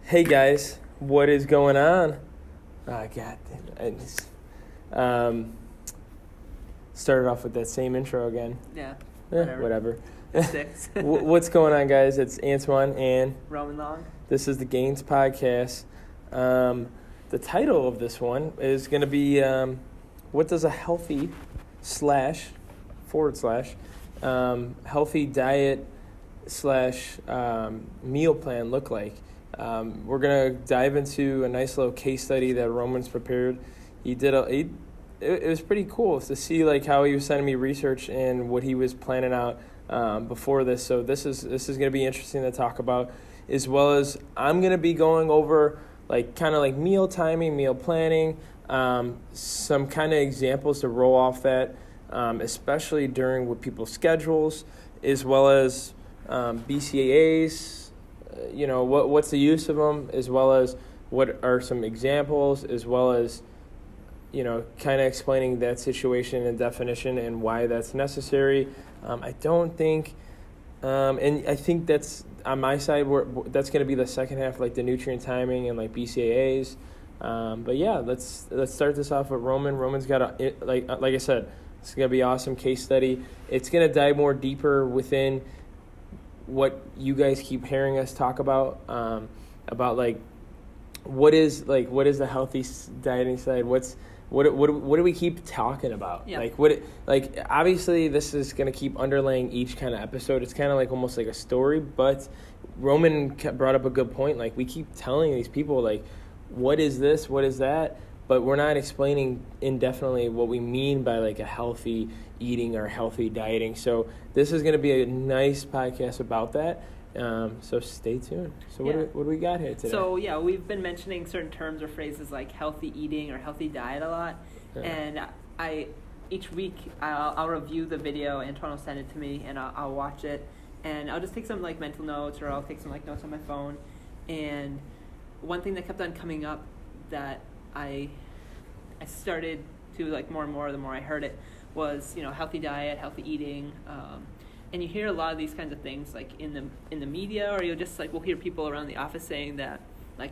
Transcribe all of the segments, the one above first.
Hey guys, what is going on? God, started off with that same intro again. Yeah. Whatever. Six. What's going on, guys? It's Antoine and Roman Long. This is the Gainz Podcast. The title of this one is going to be what does a healthy / healthy diet / meal plan look like? We're going to dive into a nice little case study that Roman's prepared. It was pretty cool to see like how he was sending me research and what he was planning out before this. So this is going to be interesting to talk about, as well as I'm going to be going over like kind of like meal timing, meal planning, some kind of examples to roll off that, especially during with people's schedules, as well as BCAAs. What's the use of them, as well as what are some examples, as well as kind of explaining that situation and definition and why that's necessary. I don't think, and I think that's on my side. That's going to be the second half, like the nutrient timing and like BCAAs. But yeah, let's start this off with Roman. Roman's got like I said, it's going to be an awesome case study. It's going to dive more deeper within what you guys keep hearing us talk about like what is the healthy dieting side? What do we keep talking about? Yeah. Obviously this is going to keep underlaying each kind of episode. It's kind of like almost like a story, but Roman brought up a good point. Like we keep telling these people like, what is this? What is that? But we're not explaining indefinitely what we mean by like a healthy eating or healthy dieting. So this is going to be a nice podcast about that. So stay tuned. So what do we got here today? So we've been mentioning certain terms or phrases like healthy eating or healthy diet a lot. Yeah. And each week I'll review the video. Antoine will send it to me and I'll watch it. And I'll just take some like mental notes, or I'll take some like notes on my phone. And one thing that kept on coming up that I started to like more and more the more I heard it was healthy diet, healthy eating, and you hear a lot of these kinds of things like in the media, or you'll just like we'll hear people around the office saying that like,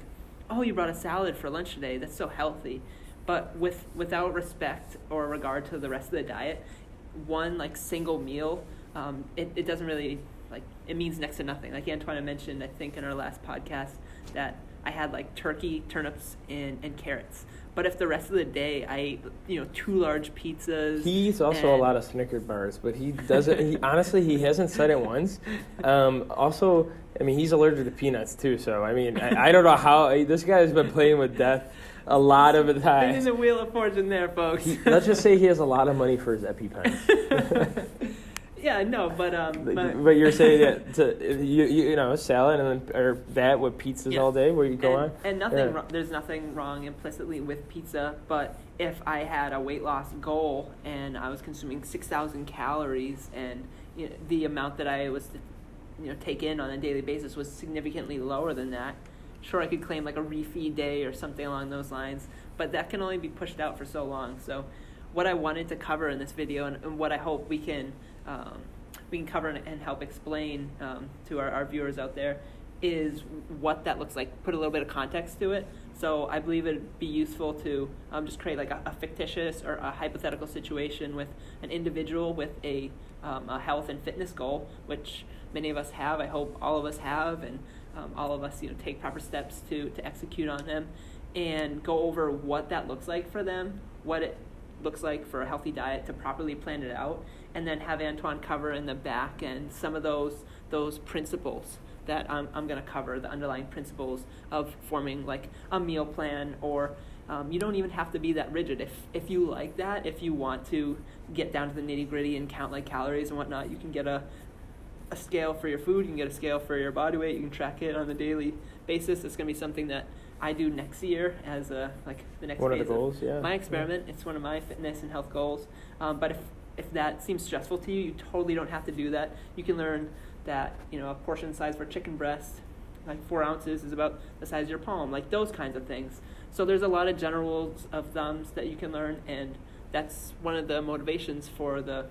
oh, you brought a salad for lunch today, that's so healthy, but without respect or regard to the rest of the diet, one like single meal, it doesn't really like, it means next to nothing. Like Antoine mentioned, I think in our last podcast, that I had like turkey, turnips, and carrots. But if the rest of the day I ate, 2 large pizzas. He eats also a lot of Snickers bars, but he doesn't. Honestly, he hasn't said it once. Also, I mean, he's allergic to peanuts too. So I mean, I don't know how this guy has been playing with death a lot of the time. Bringing the wheel of fortune there, folks. Let's just say he has a lot of money for his EpiPens. Yeah, no, but but you're saying that you salad and or that with pizzas all day, where you go on, and there's nothing wrong implicitly with pizza. But if I had a weight loss goal and I was consuming 6,000 calories, and the amount that I was to take in on a daily basis was significantly lower than that, sure, I could claim like a refeed day or something along those lines. But that can only be pushed out for so long. So what I wanted to cover in this video, and what I hope we can cover and help explain to our viewers out there, is what that looks like. Put a little bit of context to it. So I believe it'd be useful to just create like a fictitious or a hypothetical situation with an individual with a health and fitness goal, which many of us have. I hope all of us have, and all of us take proper steps to execute on them, and go over what that looks like for them, what it looks like for a healthy diet to properly plan it out, and then have Antoine cover in the back end some of those principles that I'm going to cover, the underlying principles of forming like a meal plan. Or you don't even have to be that rigid. If you like that, if you want to get down to the nitty gritty and count like calories and whatnot, you can get a scale for your food, you can get a scale for your body weight, you can track it on a daily basis. It's going to be something that I do next year as the next one phase of the goals, my experiment. It's one of my fitness and health goals. But if that seems stressful to you, you totally don't have to do that. You can learn that a portion size for chicken breast, like 4 ounces, is about the size of your palm, like those kinds of things. So there's a lot of general rules of thumbs that you can learn, and that's one of the motivations for the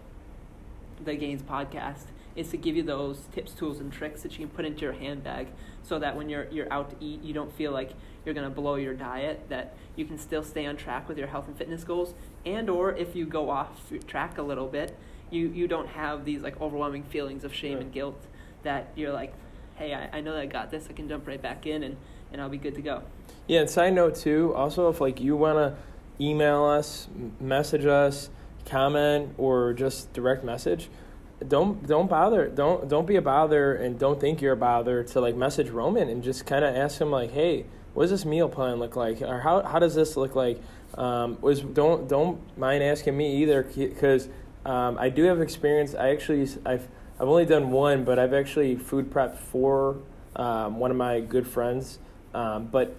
Gainz Podcast, is to give you those tips, tools, and tricks that you can put into your handbag, so that when you're out to eat, you don't feel like you're going to blow your diet, that you can still stay on track with your health and fitness goals, and or if you go off track a little bit, you don't have these like overwhelming feelings of shame and guilt, that you're like, hey, I know that I got this, I can jump right back in and I'll be good to go. Yeah, and side note too, also if like you want to email us, message us, comment, or just direct message, don't bother, don't be a bother, and don't think you're a bother to like message Roman and just kind of ask him like, hey, what does this meal plan look like, or how does this look like? Don't mind asking me either, because I do have experience. I've only done one, but I've actually food prepped for one of my good friends, but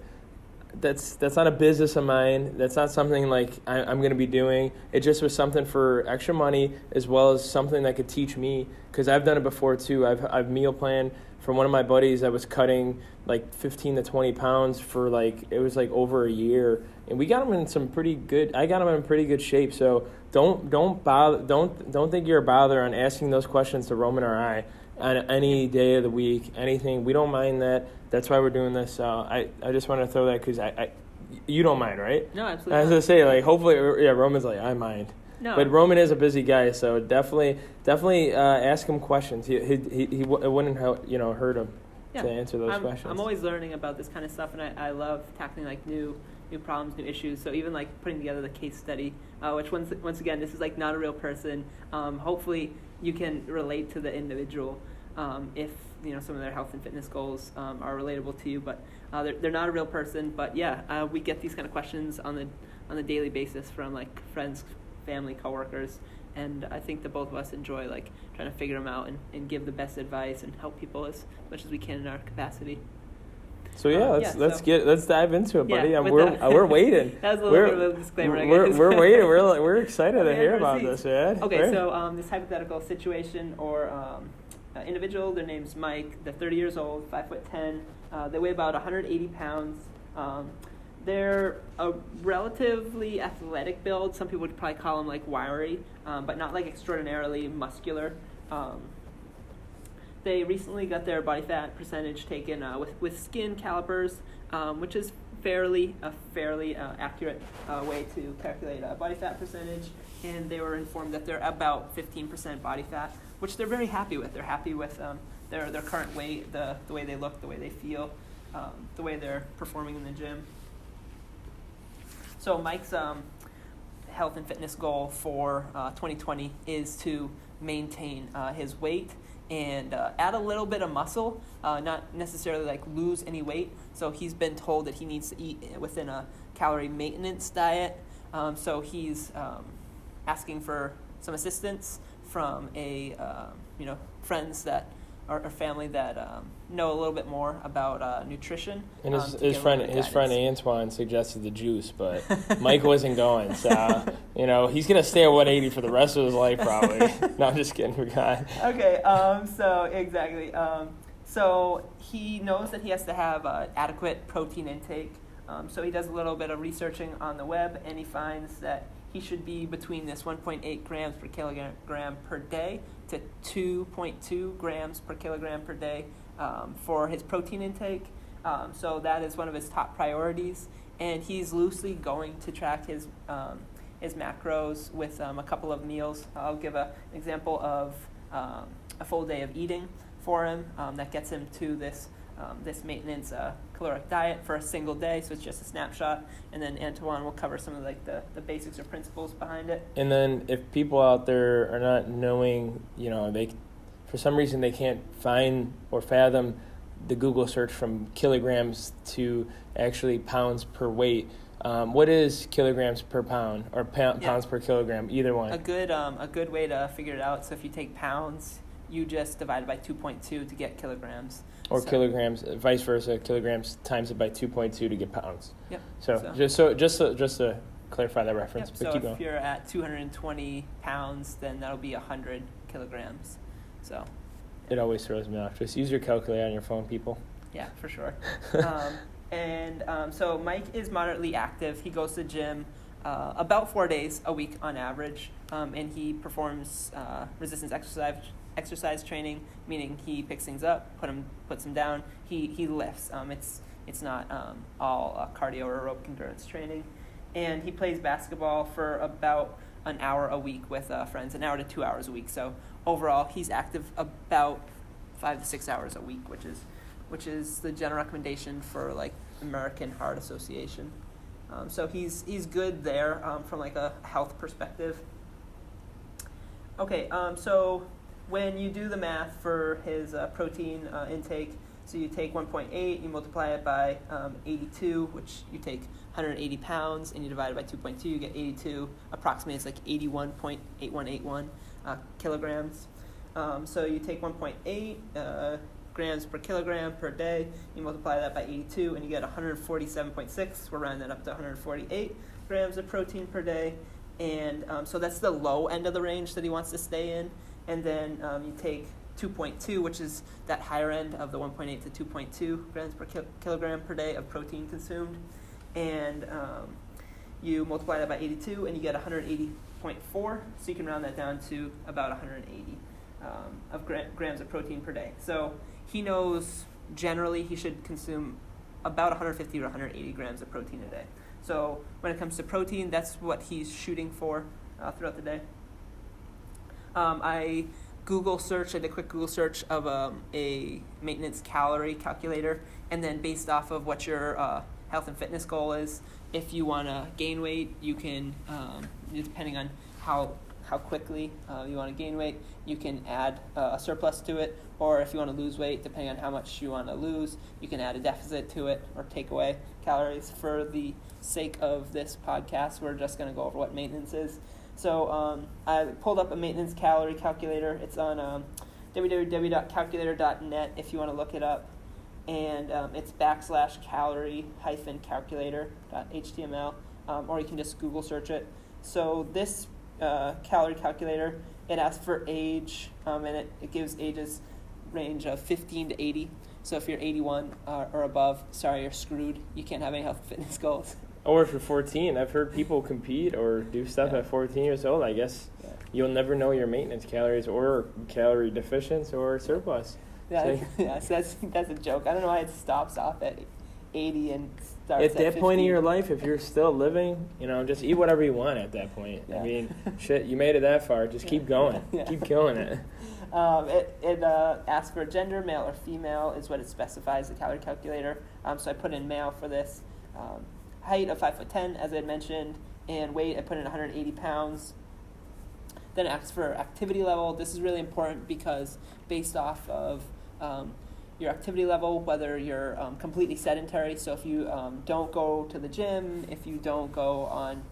that's not a business of mine. That's not something like I'm going to be doing. It just was something for extra money, as well as something that could teach me, because I've done it before too. I've meal planned for one of my buddies that was cutting like 15 to 20 pounds for it was like over a year, and we got him in I got him in pretty good shape. So don't think you're a bother on asking those questions to Roman or I on any day of the week, anything. We don't mind that. That's why we're doing this. I just want to throw that, because you don't mind, right? No, absolutely. I was going to say, like, hopefully, yeah, Roman's like, I mind. No. But Roman is a busy guy, so definitely ask him questions. It wouldn't hurt him to answer those questions. I'm always learning about this kind of stuff, and I love tackling like new problems, new issues. So even like putting together the case study, which once again, this is like not a real person. Hopefully you can relate to the individual if some of their health and fitness goals are relatable to you, but they're not a real person. But yeah, we get these kind of questions on the daily basis from like friends, family, coworkers, and I think that both of us enjoy like trying to figure them out and give the best advice and help people as much as we can in our capacity. So let's dive into it, buddy. Yeah, we're waiting. That was a little bit of a disclaimer. We're waiting. We're excited to hear about this, man. Okay, right? So this hypothetical situation or individual, their name's Mike. They're 30 years old, 5'10". They weigh about 180 pounds. They're a relatively athletic build. Some people would probably call them like wiry, but not like extraordinarily muscular. They recently got their body fat percentage taken with skin calipers, which is fairly accurate way to calculate body fat percentage. And they were informed that they're about 15% body fat, which they're very happy with. They're happy with their current weight, the way they look, the way they feel, the way they're performing in the gym. So Mike's health and fitness goal for 2020 is to maintain his weight and add a little bit of muscle, not necessarily like lose any weight. So he's been told that he needs to eat within a calorie maintenance diet. So he's asking for some assistance from friends that or family that know a little bit more about nutrition. And his friend Antoine suggested the juice, but Mike wasn't going. So he's gonna stay at 180 for the rest of his life probably. No, I'm just kidding. Forgot. Okay. So exactly. So he knows that he has to have adequate protein intake. So he does a little bit of researching on the web, and he finds that he should be between this 1.8 grams per kilogram per day to 2.2 grams per kilogram per day for his protein intake. So that is one of his top priorities, and he's loosely going to track his macros with a couple of meals. I'll give an example of a full day of eating for him that gets him to this maintenance caloric diet for a single day, so it's just a snapshot, and then Antoine will cover some of like the basics or principles behind it. And then if people out there are not knowing, they for some reason they can't find or fathom the Google search from kilograms to actually pounds per weight. What is kilograms per pound or pounds per kilogram? Either one. A good way to figure it out. So if you take pounds, you just divide it by 2.2 to get kilograms. Or kilograms, vice versa. Kilograms times it by 2.2 to get pounds. Yep. So just to clarify that reference. Yep. So if you're at 220 pounds, then that'll be 100 kilograms. So. It always throws me off. Just use your calculator on your phone, people. Yeah, for sure. So Mike is moderately active. He goes to the gym about 4 days a week on average, and he performs resistance exercise training, meaning he picks things up, puts them down. He lifts. It's not all cardio or aerobic endurance training, and he plays basketball for about an hour a week with friends, an hour to 2 hours a week. So overall, he's active about 5 to 6 hours a week, which is the general recommendation for like American Heart Association. So he's good there from like a health perspective. Okay, so when you do the math for his protein intake, so you take 1.8, you multiply it by 82, which you take 180 pounds, and you divide it by 2.2, you get 82. Approximately, it's like 81.8181 kilograms. So you take 1.8 grams per kilogram per day, you multiply that by 82, and you get 147.6. We're rounding that up to 148 grams of protein per day. And so that's the low end of the range that he wants to stay in. And then you take 2.2, which is that higher end of the 1.8 to 2.2 grams per kilogram per day of protein consumed. And you multiply that by 82, and you get 180.4. So you can round that down to about 180 of grams of protein per day. So he knows generally he should consume about 150 to 180 grams of protein a day. So when it comes to protein, that's what he's shooting for throughout the day. I did a quick Google search of a maintenance calorie calculator, and then based off of what your health and fitness goal is, if you want to gain weight, you can, depending on how quickly you want to gain weight, you can add a surplus to it, or if you want to lose weight, depending on how much you want to lose, you can add a deficit to it or take away calories. For the sake of this podcast, we're just going to go over what maintenance is. So I pulled up a maintenance calorie calculator. It's on www.calculator.net if you want to look it up. And it's \calorie-calculator.html, or you can just Google search it. So this calorie calculator, it asks for age, and it gives ages range of 15 to 80. So if you're 81 or above, sorry, you're screwed. You can't have any health and fitness goals. Or if you're 14, I've heard people compete or do stuff at 14 years old. I guess you'll never know your maintenance calories or calorie deficient or surplus. So that's a joke. I don't know why it stops off at 80 and starts at that 50. point in your life. If you're still living, just eat whatever you want at that point. Yeah. I mean, shit, you made it that far. Just keep going. Yeah. Keep killing it. It asks for gender, male or female is what it specifies, the calorie calculator. So I put in male for this. Height of 5'10", as I had mentioned, and weight I put in 180 pounds. Then it asks for activity level. This is really important because based off of your activity level, whether you're completely sedentary, so if you don't go to the gym, if you don't go on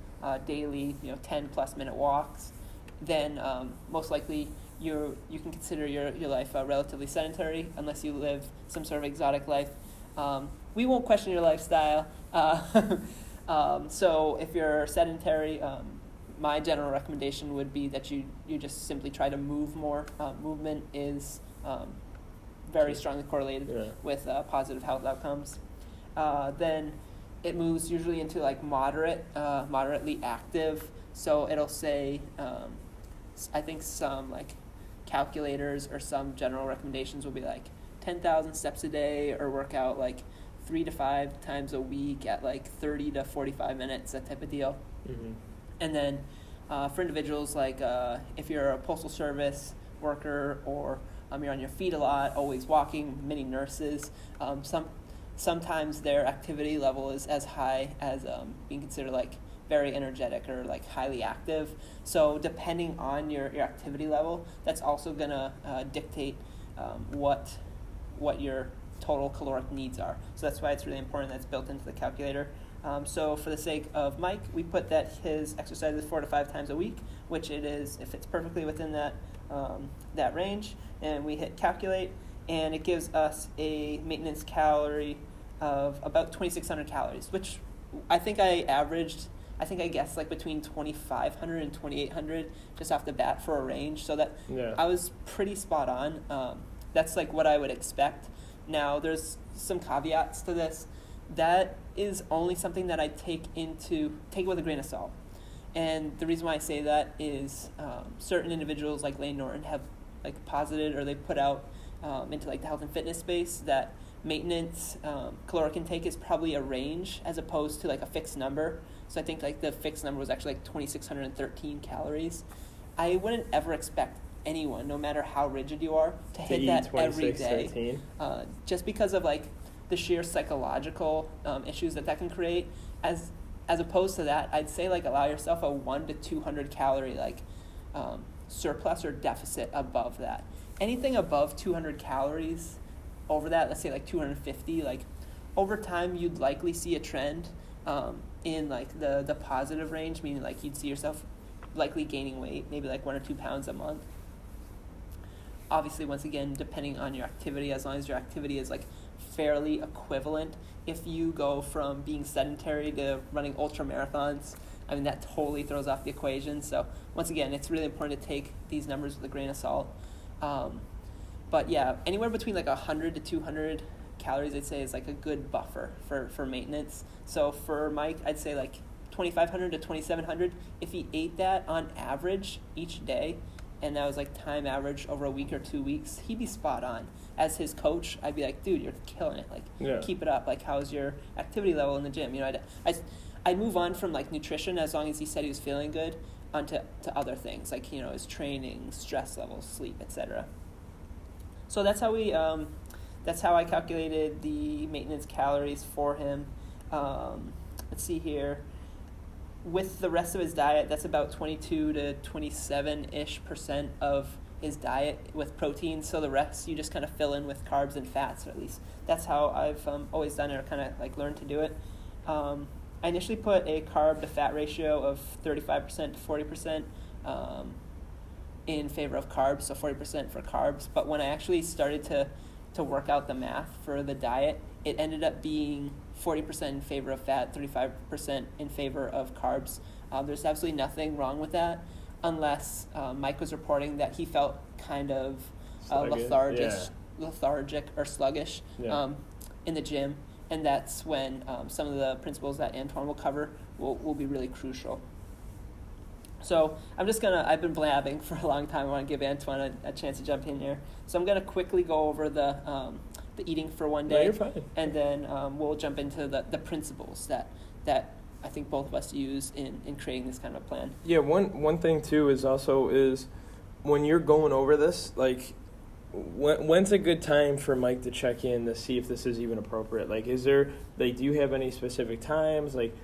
daily 10-plus minute walks, then most likely you can consider your life relatively sedentary unless you live some sort of exotic life. We won't question your lifestyle. So if you're sedentary, my general recommendation would be that you just simply try to move more. Movement is very strongly correlated with positive health outcomes. Then it moves usually into like moderately active. So it'll say, I think some like calculators or some general recommendations will be like 10,000 steps a day, or work out like 3 to 5 times a week at like 30 to 45 minutes, that type of deal. Mm-hmm. And then for individuals like if you're a postal service worker, or you're on your feet a lot, always walking, many nurses, sometimes their activity level is as high as being considered like very energetic or like highly active. So depending on your activity level, that's also going to dictate what your total caloric needs are. So that's why it's really important that's built into the calculator. So for the sake of Mike, we put that his exercise is 4 to 5 times a week, which it is if it's perfectly within that range, and we hit calculate, and it gives us a maintenance calorie of about 2,600 calories, which I think I guessed like between 2,500 and 2,800 just off the bat for a range, so that I was pretty spot on. That's like what I would expect. Now, there's some caveats to this. That is only something that I take with a grain of salt. And the reason why I say that is certain individuals like Lane Norton have like posited, or they put out into like the health and fitness space, that maintenance caloric intake is probably a range as opposed to like a fixed number. So I think like the fixed number was actually like 2,613 calories. I wouldn't ever expect anyone, no matter how rigid you are, to hit that every day. Just because of like the sheer psychological issues that can create. As opposed to that, I'd say like allow yourself a 1 to 200 calorie like surplus or deficit above that. Anything above 200 calories, over that, let's say like 250, like over time you'd likely see a trend in like the positive range, meaning like you'd see yourself likely gaining weight, maybe like 1 or 2 pounds a month. Obviously, once again, depending on your activity, as long as your activity is like fairly equivalent. If you go from being sedentary to running ultra marathons, I mean, that totally throws off the equation. So once again, it's really important to take these numbers with a grain of salt. But yeah, anywhere between like 100 to 200 calories, I'd say, is like a good buffer for maintenance. So for Mike, I'd say like 2,500 to 2,700. If he ate that on average each day, and that was like time average over a week or 2 weeks, he'd be spot on. As his coach, I'd be like, dude, you're killing it. Like, keep it up. Like, how's your activity level in the gym? You know, I'd move on from like nutrition, as long as he said he was feeling good, onto other things like, you know, his training, stress levels, sleep, etc. So that's how I calculated the maintenance calories for him. Let's see here. With the rest of his diet, that's about 22 to 27-ish% of his diet with protein. So the rest you just kind of fill in with carbs and fats, or at least that's how I've always done it, or kind of like learned to do it. I initially put a carb to fat ratio of 35% to 40% in favor of carbs, so 40% for carbs. But when I actually started to work out the math for the diet, it ended up being 40% in favor of fat, 35% in favor of carbs. There's absolutely nothing wrong with that, unless Mike was reporting that he felt kind of lethargic or sluggish in the gym, and that's when some of the principles that Antoine will cover will be really crucial. So I've been blabbing for a long time. I want to give Antoine a chance to jump in here. So I'm going to quickly go over the eating for one day. No, you're fine. And then we'll jump into the principles that I think both of us use in creating this kind of plan. Yeah, one thing too is when you're going over this, like, when's a good time for Mike to check in to see if this is even appropriate? Like, is there, like, do you have any specific times? Like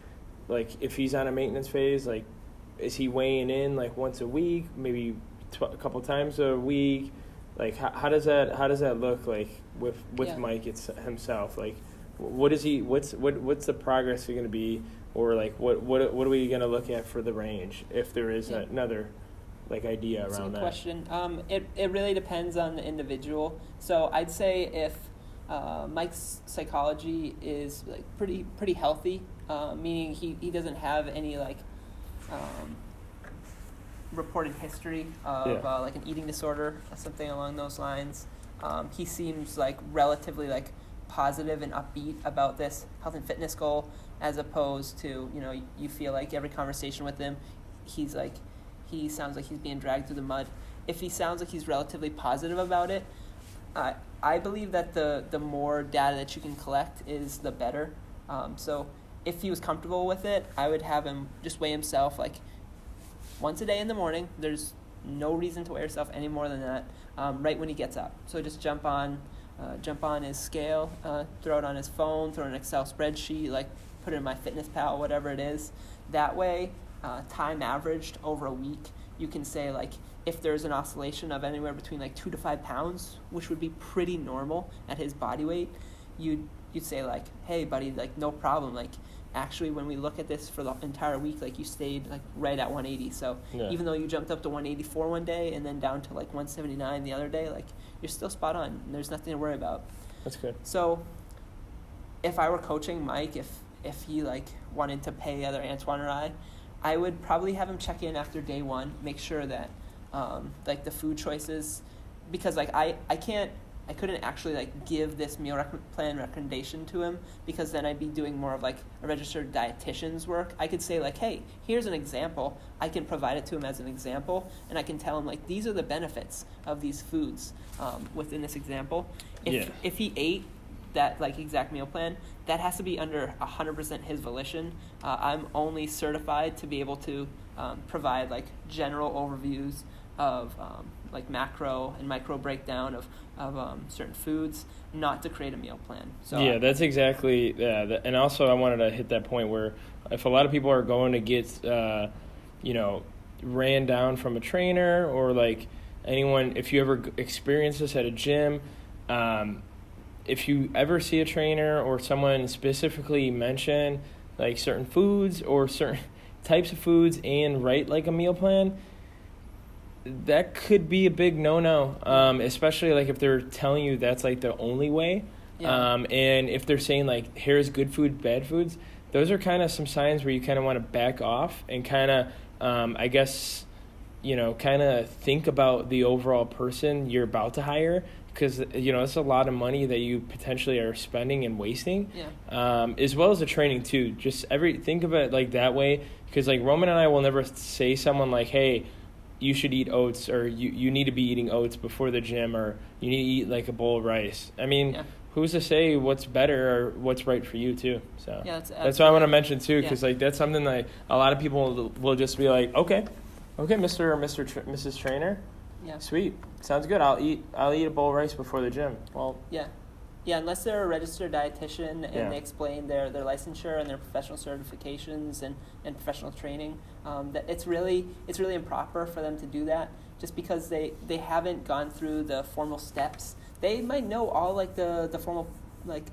if he's on a maintenance phase, like, is he weighing in like once a week, maybe a couple times a week? Like, how does that look like with Mike himself? Like, what's the progress going to be, or like what are we going to look at for the range, if there is another like idea That's around that? That's a good question. It really depends on the individual. So I'd say if Mike's psychology is like pretty healthy, meaning he doesn't have any like reported history of like an eating disorder or something along those lines. He seems like relatively like positive and upbeat about this health and fitness goal, as opposed to, you know, you feel like every conversation with him, he sounds like he's being dragged through the mud. If he sounds like he's relatively positive about it, I believe that the more data that you can collect is the better. So if he was comfortable with it, I would have him just weigh himself like once a day in the morning. There's no reason to weigh yourself any more than that, right when he gets up. So just jump on his scale, throw it on his phone, throw an Excel spreadsheet, like put it in MyFitnessPal, whatever it is. That way, time averaged over a week, you can say like if there's an oscillation of anywhere between like 2 to 5 pounds, which would be pretty normal at his body weight, you'd say like, hey buddy, like no problem, like actually when we look at this for the entire week, like you stayed like right at 180. So even though you jumped up to 184 one day and then down to like 179 the other day, like you're still spot on, and there's nothing to worry about. That's good. So if I were coaching Mike, if he like wanted to pay either Antoine or I would probably have him check in after day 1, make sure that like the food choices, because like I can't I couldn't actually like give this meal plan recommendation to him, because then I'd be doing more of like a registered dietitian's work. I could say like, hey, here's an example. I can provide it to him as an example, and I can tell him like, these are the benefits of these foods within this example. If he ate that like exact meal plan, that has to be under 100% his volition. I'm only certified to be able to provide like general overviews of like macro and micro breakdown of certain foods, not to create a meal plan. So yeah, that's exactly. And also, I wanted to hit that point where if a lot of people are going to get, ran down from a trainer, or like anyone, if you ever experience this at a gym, if you ever see a trainer or someone specifically mention like certain foods or certain types of foods and write like a meal plan, that could be a big no-no, especially like if they're telling you that's like the only way. And if they're saying like, here's good food, bad foods, those are kind of some signs where you kind of want to back off and kind of, I guess, kind of think about the overall person you're about to hire, because, it's a lot of money that you potentially are spending and wasting, as well as the training too. Just think of it like that way, because like Roman and I will never say someone like, hey, you should eat oats, or you need to be eating oats before the gym, or you need to eat like a bowl of rice. I mean, who's to say what's better or what's right for you too? So that's what I want to mention too, because like that's something that a lot of people will just be like, okay, Mr. or Mrs. Trainer, sweet, sounds good. I'll eat a bowl of rice before the gym. Well, unless they're a registered dietitian and they explain their licensure and their professional certifications and professional training, that it's really improper for them to do that, just because they haven't gone through the formal steps. They might know all like the formal like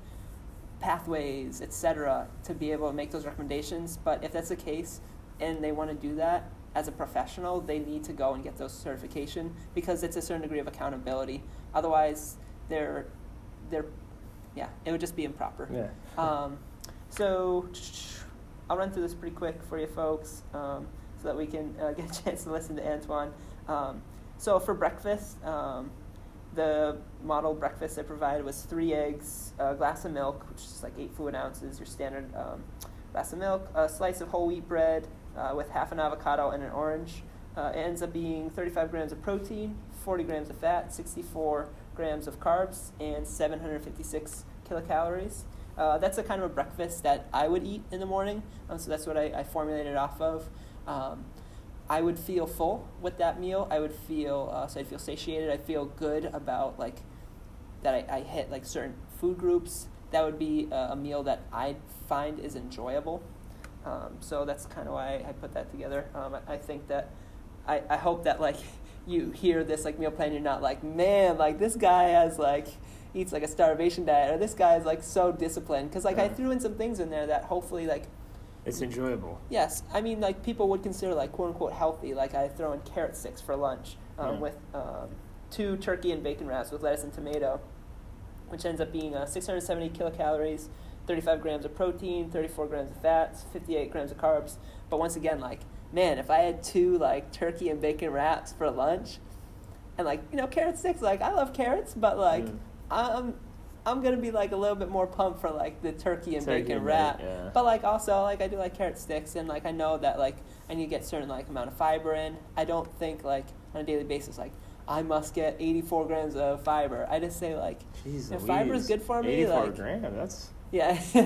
pathways, etc., to be able to make those recommendations, but if that's the case and they want to do that as a professional, they need to go and get those certification, because it's a certain degree of accountability. Otherwise, it would just be improper. So I'll run through this pretty quick for you folks, so that we can get a chance to listen to Antoine. So for breakfast, the model breakfast I provided was 3 eggs, a glass of milk, which is like 8 fluid ounces, your standard glass of milk, a slice of whole wheat bread with half an avocado and an orange. It ends up being 35 grams of protein, 40 grams of fat, 64 grams of carbs, and 756 kilocalories. That's a kind of a breakfast that I would eat in the morning, so that's what I formulated off of. I would feel full with that meal. I would feel I'd feel satiated. I'd feel good about like that I hit like certain food groups. That would be a meal that I find is enjoyable. So that's kind of why I put that together. I think that I hope that like you hear this like meal plan, you're not like, man, like this guy has like eats like a starvation diet, or this guy is like so disciplined, because like I threw in some things in there that hopefully like it's enjoyable. Yes, I mean like people would consider like quote unquote healthy. Like I throw in carrot sticks for lunch with 2 turkey and bacon wraps with lettuce and tomato, which ends up being 670 kilocalories, 35 grams of protein, 34 grams of fats, 58 grams of carbs. But once again, like, man, if I had 2 like turkey and bacon wraps for lunch, and like carrot sticks, like I love carrots, but like I'm gonna be like a little bit more pumped for like the turkey and bacon wrap. But like also like I do like carrot sticks, and like I know that like I need to get certain like amount of fiber in. I don't think like on a daily basis like I must get 84 grams of fiber. I just say like if fiber is good for me. 84 like, grams, that's... That's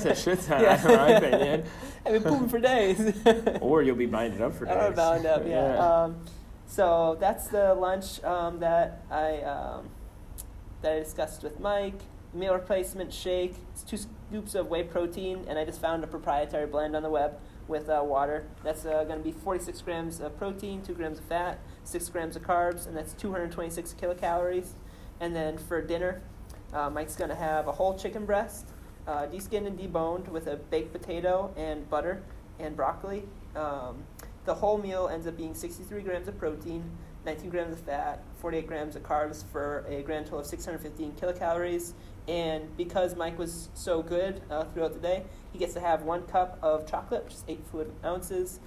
a shit ton, in my opinion. I've been pooping for days. Or you'll be binded up for days. Or bound up, so that's the lunch that I discussed with Mike. Meal replacement shake. It's 2 scoops of whey protein, and I just found a proprietary blend on the web with water. That's going to be 46 grams of protein, 2 grams of fat, 6 grams of carbs, and that's 226 kilocalories. And then for dinner, Mike's going to have a whole chicken breast, de-skinned and deboned, with a baked potato and butter and broccoli. The whole meal ends up being 63 grams of protein, 19 grams of fat, 48 grams of carbs, for a grand total of 615 kilocalories. And because Mike was so good throughout the day, he gets to have 1 cup of chocolate, which is 8 fluid ounces,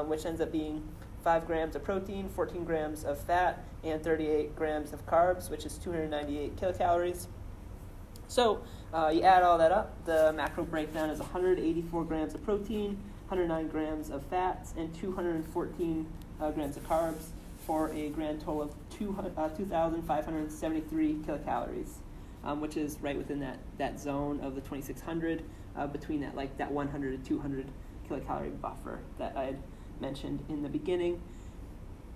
which ends up being 5 grams of protein, 14 grams of fat, and 38 grams of carbs, which is 298 kilocalories. So you add all that up, the macro breakdown is 184 grams of protein, 109 grams of fats, and 214 grams of carbs, for a grand total of 2,573 kilocalories, which is right within that zone of the 2,600, between that 100 to 200 kilocalorie buffer that I had mentioned in the beginning.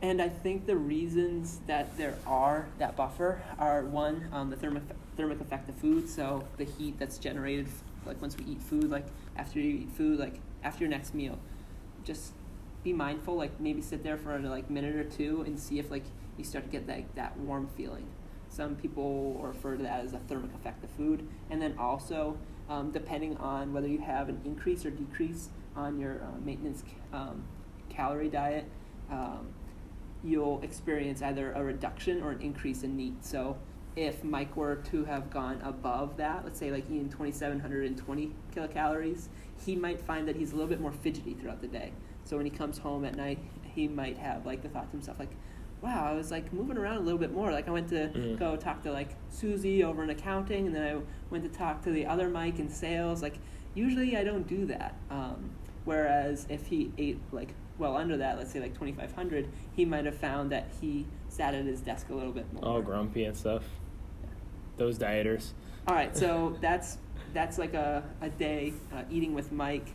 And I think the reasons that there are that buffer are, one, the thermic effect of food, so the heat that's generated like once we eat food, like after you eat food, like after your next meal. Just be mindful, like maybe sit there for like minute or two and see if like you start to get that warm feeling. Some people refer to that as a thermic effect of food. And then also, depending on whether you have an increase or decrease on your maintenance calorie diet, you'll experience either a reduction or an increase in NEAT. So if Mike were to have gone above that, let's say like eating 2,720 kilocalories, he might find that he's a little bit more fidgety throughout the day. So when he comes home at night, he might have like the thought to himself like, wow, I was like moving around a little bit more. Like I went to go talk to like Susie over in accounting, and then I went to talk to the other Mike in sales. Like usually I don't do that. Whereas if he ate like well under that, let's say like 2,500, he might have found that he sat at his desk a little bit more. All grumpy and stuff. Those dieters. All right, so that's like a day eating with Mike.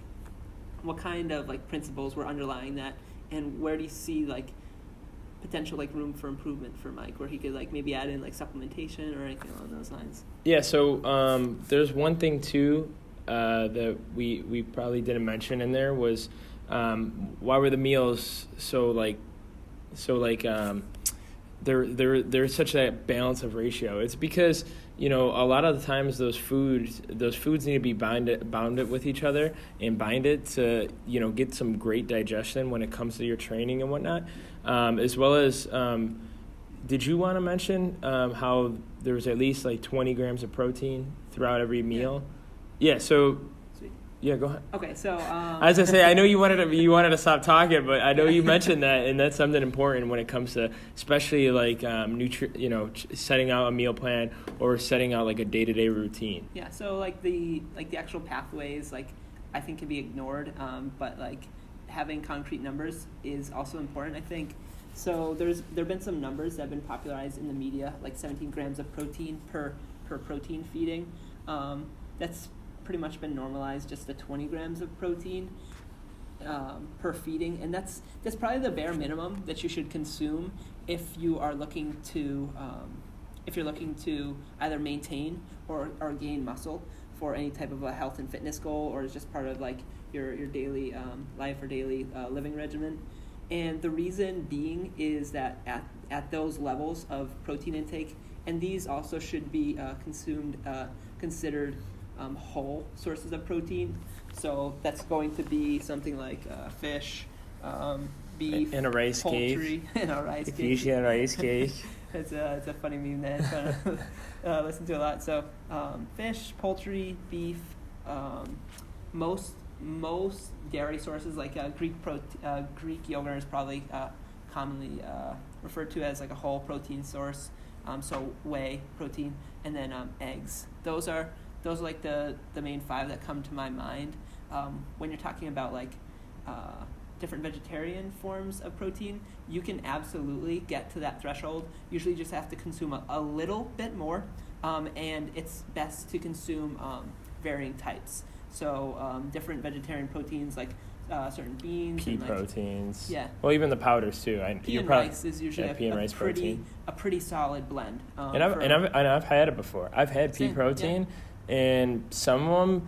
What kind of like principles were underlying that, and where do you see like potential like room for improvement for Mike, where he could like maybe add in like supplementation or anything along those lines? Yeah, so there's one thing too that we probably didn't mention in there was why were the meals there's such a balance of ratio. It's because, you know, a lot of the times those foods need to be bounded with each other and binded to, you know, get some great digestion when it comes to your training and whatnot. As well as, did you want to mention how there was at least like 20 grams of protein throughout every meal? Yeah, so... Yeah, go ahead. Okay, so as I say, I know you wanted to stop talking, but I know you mentioned that, and that's something important when it comes to, especially like setting out a meal plan or setting out like a day-to-day routine. Yeah, so like the actual pathways, like I think can be ignored, but like having concrete numbers is also important, I think. So there've been some numbers that have been popularized in the media, like 17 grams of protein per protein feeding. That's pretty much been normalized, just the 20 grams of protein per feeding, and that's probably the bare minimum that you should consume if you are looking to either maintain or gain muscle for any type of a health and fitness goal, or is just part of like your daily life or daily living regimen. And the reason being is that at those levels of protein intake, and these also should be considered whole sources of protein. So that's going to be something like fish, beef, and a rice poultry, cake. And a rice cake. Fish and a rice cake. It's a funny meme that I'm trying to listen to a lot. So fish, poultry, beef, most dairy sources like Greek yogurt is probably commonly referred to as like a whole protein source. So whey protein, and then eggs. Those are like the main 5 that come to my mind when you're talking about like different vegetarian forms of protein. You can absolutely get to that threshold. Usually, you just have to consume a little bit more, and it's best to consume varying types. So different vegetarian proteins like certain beans, pea and, like, proteins. Yeah. Well, even the powders too. Pea and rice is usually a pretty solid blend. And I've had it before. I've had pea protein. Yeah. And some of them,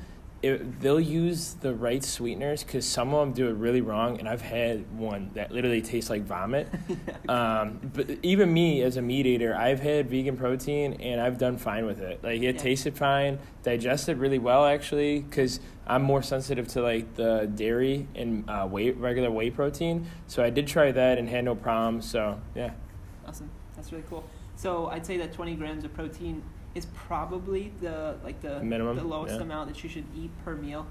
they'll use the right sweeteners because some of them do it really wrong. And I've had one that literally tastes like vomit. But even me as a meat eater, I've had vegan protein and I've done fine with it. Like it tasted fine, digested really well actually, because I'm more sensitive to like the dairy and regular whey protein. So I did try that and had no problem. So yeah. Awesome, that's really cool. So I'd say that 20 grams of protein is probably the minimum, the lowest amount that you should eat per meal.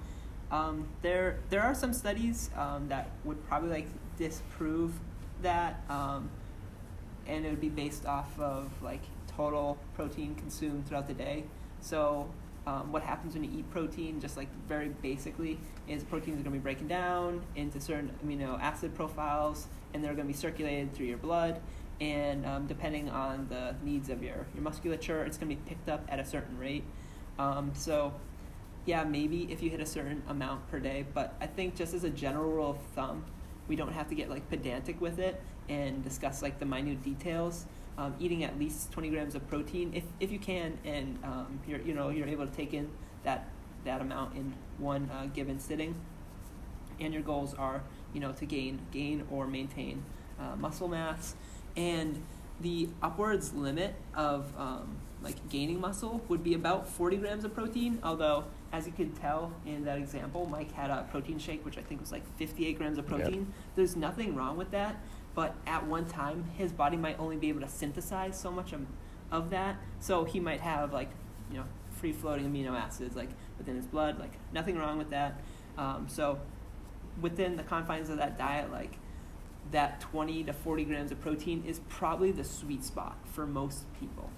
There are some studies that would probably like disprove that, and it would be based off of like total protein consumed throughout the day. So what happens when you eat protein, just like very basically, is proteins are going to be breaking down into certain amino acid profiles, and they're going to be circulated through your blood. And depending on the needs of your musculature, it's going to be picked up at a certain rate. So yeah, maybe if you hit a certain amount per day, but I think just as a general rule of thumb, we don't have to get like pedantic with it and discuss like the minute details. Eating at least 20 grams of protein, if you can, and you're able to take in that amount in one given sitting, and your goals are to gain or maintain muscle mass, and the upwards limit of like gaining muscle would be about 40 grams of protein. Although, as you could tell in that example, Mike had a protein shake which I think was like 58 grams of protein. Yep. There's nothing wrong with that. But at one time, his body might only be able to synthesize so much of that. So he might have like, free-floating amino acids like within his blood. Like nothing wrong with that. So within the confines of that diet, like that 20 to 40 grams of protein is probably the sweet spot for most people.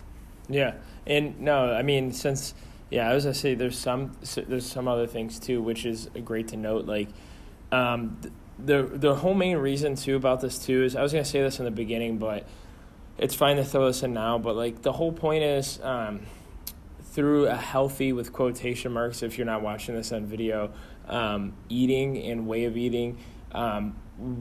Yeah, and no, I mean I was gonna say there's some other things too, which is great to note. Like, The whole main reason too about this too is I was gonna say this in the beginning, but it's fine to throw this in now. But like the whole point is through a healthy, with quotation marks, if you're not watching this on video, eating and way of eating,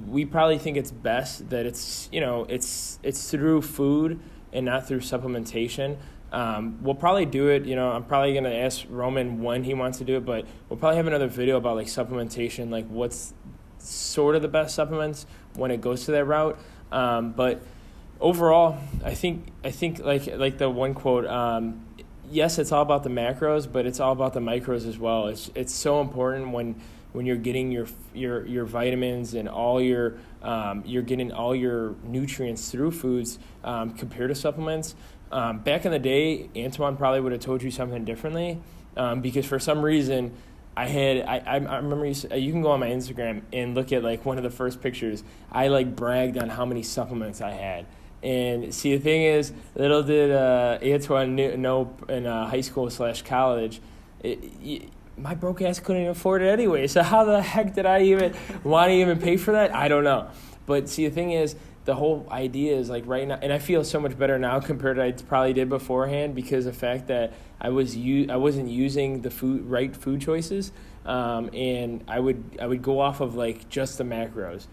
we probably think it's best that it's through food and not through supplementation. We'll probably do it, I'm probably going to ask Roman when he wants to do it, but we'll probably have another video about like supplementation, like what's sort of the best supplements when it goes to that route. But overall, I think like the one quote, yes, it's all about the macros, but it's all about the micros as well. It's so important when you're getting your vitamins and all you're getting all your nutrients through foods compared to supplements. Back in the day, Antoine probably would have told you something differently because for some reason I remember you can go on my Instagram and look at like one of the first pictures. I like bragged on how many supplements I had. And see, the thing is, little did Antoine know in high school / college, my broke ass couldn't even afford it anyway. So how the heck did I even want to even pay for that? I don't know. But see, the thing is, the whole idea is like right now, and I feel so much better now compared to I probably did beforehand because of the fact that I wasn't using the right food choices, and I would go off of like just the macros,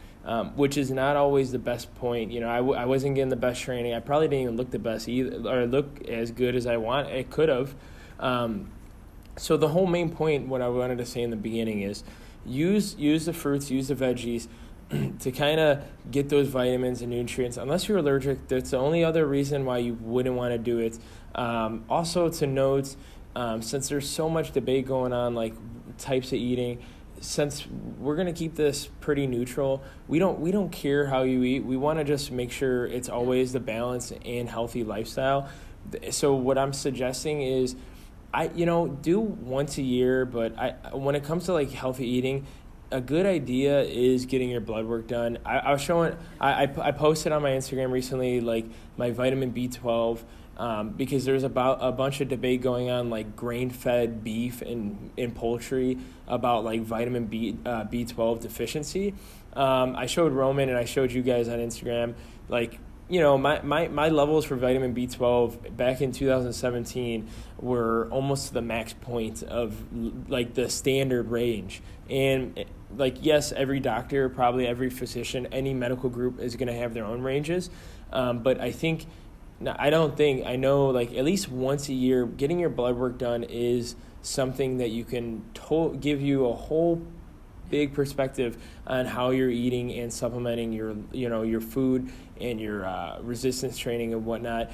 which is not always the best point. I wasn't getting the best training. I probably didn't even look the best either, or look as good as I could have. So the whole main point, what I wanted to say in the beginning is use the fruits, use the veggies, to kind of get those vitamins and nutrients. Unless you're allergic, that's the only other reason why you wouldn't want to do it. Also to note, since there's so much debate going on, like types of eating, since we're going to keep this pretty neutral, we don't care how you eat. We want to just make sure it's always the balanced and healthy lifestyle. So what I'm suggesting is, do once a year, but when it comes to like healthy eating, a good idea is getting your blood work done. I was showing, I posted on my Instagram recently, like my vitamin B12, because there's about a bunch of debate going on, like grain-fed beef and poultry about like vitamin B12 deficiency. I showed Roman and I showed you guys on Instagram, like, my levels for vitamin B12 back in 2017 were almost to the max point of like the standard range. And like, yes, every doctor, probably every physician, any medical group is going to have their own ranges. But I know like at least once a year, getting your blood work done is something that you can give you a whole big perspective on how you're eating and supplementing your food and your resistance training and whatnot,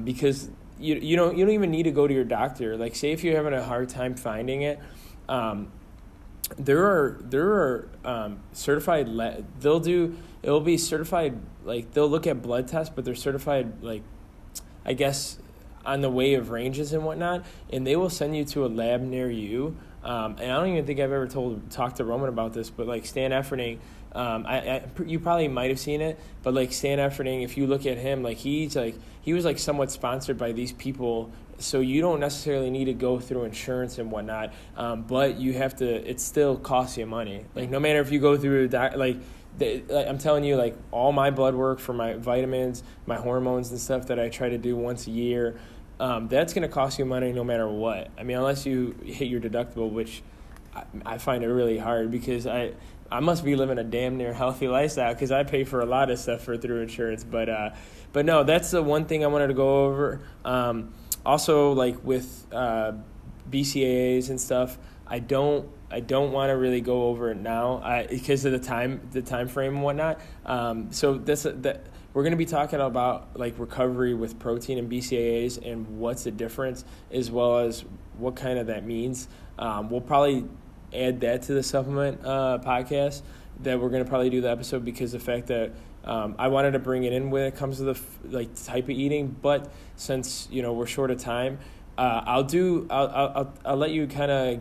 because you don't even need to go to your doctor. Like, say if you're having a hard time finding it, there are certified. It'll be certified. Like, they'll look at blood tests, but they're certified, like, I guess, on the way of ranges and whatnot, and they will send you to a lab near you. And I don't even think I've ever talked to Roman about this, but like Stan Efferding, You probably might have seen it, but like Stan Efferding, if you look at him, like he was like somewhat sponsored by these people, so you don't necessarily need to go through insurance and whatnot, but you have to. It still costs you money. Like no matter if you go through I'm telling you, like all my blood work for my vitamins, my hormones and stuff that I try to do once a year, that's going to cost you money no matter what. I mean, unless you hit your deductible, which I find it really hard because I must be living a damn near healthy lifestyle because I pay for a lot of stuff through insurance. But no, that's the one thing I wanted to go over. Also, like with BCAAs and stuff, I don't want to really go over it now because of the time frame and whatnot. So we're going to be talking about like recovery with protein and BCAAs and what's the difference, as well as what kind of that means. We'll probably add that to the supplement podcast that we're going to probably do the episode because the fact that I wanted to bring it in when it comes to the type of eating, but since we're short of time, I'll let you kind of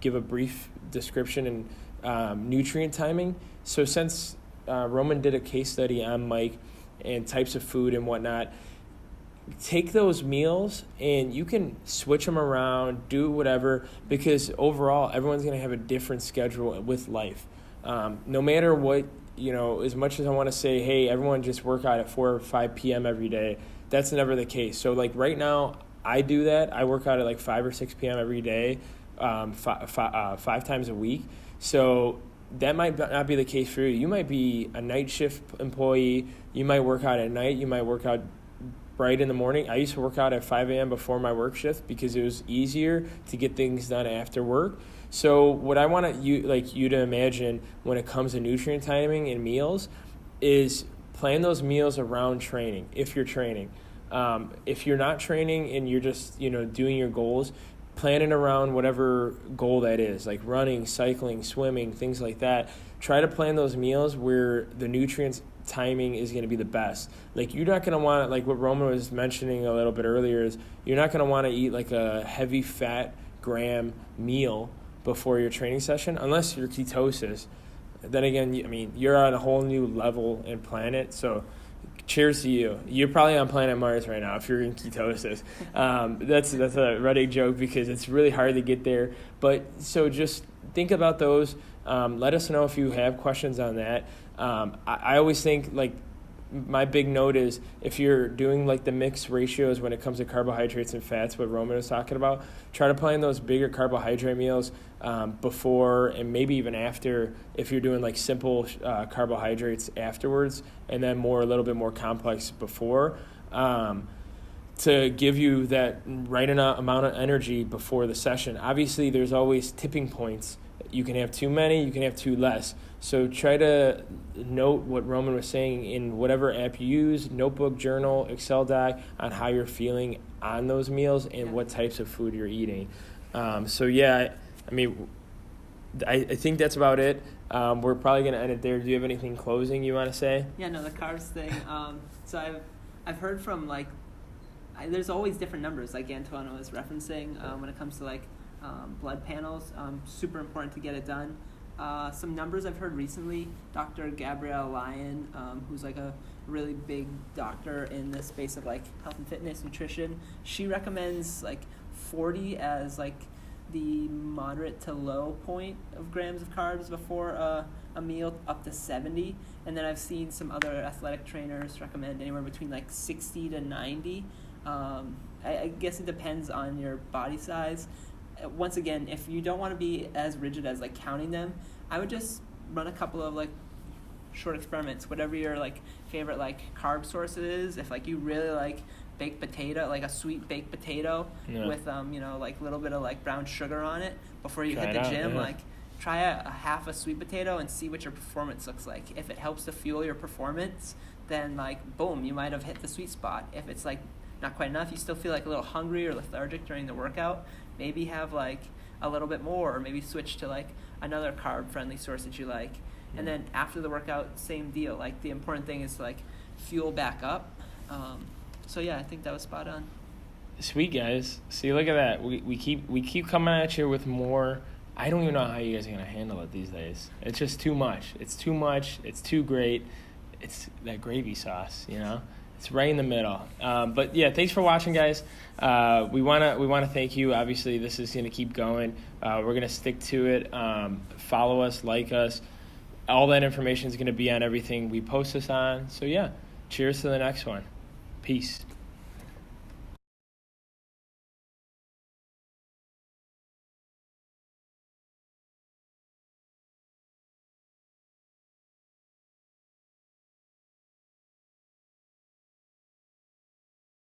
give a brief description and nutrient timing. So since Roman did a case study on Mike and types of food and whatnot, take those meals and you can switch them around, do whatever, because overall everyone's going to have a different schedule with life. No matter what, as much as I want to say, hey, everyone just work out at 4 or 5 p.m. every day, that's never the case. So like right now I do that. I work out at like 5 or 6 p.m. every day, 5 times a week. So that might not be the case for you. You might be a night shift employee. You might work out at night. You might work out bright in the morning. I used to work out at 5 a.m. before my work shift because it was easier to get things done after work. So what I want you to imagine when it comes to nutrient timing and meals is plan those meals around training if you're training. If you're not training and you're just doing your goals, plan it around whatever goal that is, like running, cycling, swimming, things like that. Try to plan those meals where the nutrients timing is going to be the best. Like you're not going to want, like what Roman was mentioning a little bit earlier, is you're not going to want to eat like a heavy fat gram meal before your training session unless you're ketosis. Then again, you're on a whole new level and planet, so cheers to you. You're probably on planet Mars right now if you're in ketosis. That's a running joke because it's really hard to get there. But so just think about those. Let us know if you have questions on that. I always think like my big note is if you're doing like the mixed ratios when it comes to carbohydrates and fats, what Roman was talking about, try to plan those bigger carbohydrate meals before and maybe even after if you're doing like simple carbohydrates afterwards, and then a little bit more complex before to give you that right amount of energy before the session. Obviously, there's always tipping points. You can have too many, you can have too less. So try to note what Roman was saying in whatever app you use, notebook, journal, Excel doc, on how you're feeling on those meals and what types of food you're eating. I think that's about it. We're probably going to end it there. Do you have anything closing you want to say? Yeah, no, the carbs thing. So I've heard from there's always different numbers like Antoine was referencing when it comes to blood panels. Super important to get it done. Some numbers I've heard recently, Dr. Gabrielle Lyon, who's like a really big doctor in the space of health and fitness, nutrition, she recommends 40 as the moderate to low point of grams of carbs before a meal, up to 70. And then I've seen some other athletic trainers recommend anywhere between 60 to 90. I guess it depends on your body size. Once again, if you don't want to be as rigid as counting them, I would just run a couple of short experiments, whatever your favorite carb source is. If you really like baked potato, a sweet baked potato with little bit of brown sugar on it before you hit the gym, try a half a sweet potato and see what your performance looks like. If it helps to fuel your performance, then boom, you might have hit the sweet spot. If it's not quite enough, you still feel a little hungry or lethargic during the workout, maybe have a little bit more, or maybe switch to another carb friendly source that you like. And then after the workout, same deal. The important thing is to fuel back up. So yeah, I think that was spot on. Sweet, guys. See, look at that. We keep coming at you with more I don't even know how you guys are going to handle it these days. It's just too much. It's too much. It's too great. It's that gravy sauce, you know? It's right in the middle. But, yeah, thanks for watching, guys. We wanna thank you. Obviously, this is going to keep going. We're going to stick to it. Follow us, like us. All that information is going to be on everything we post this on. So, yeah, cheers to the next one. Peace.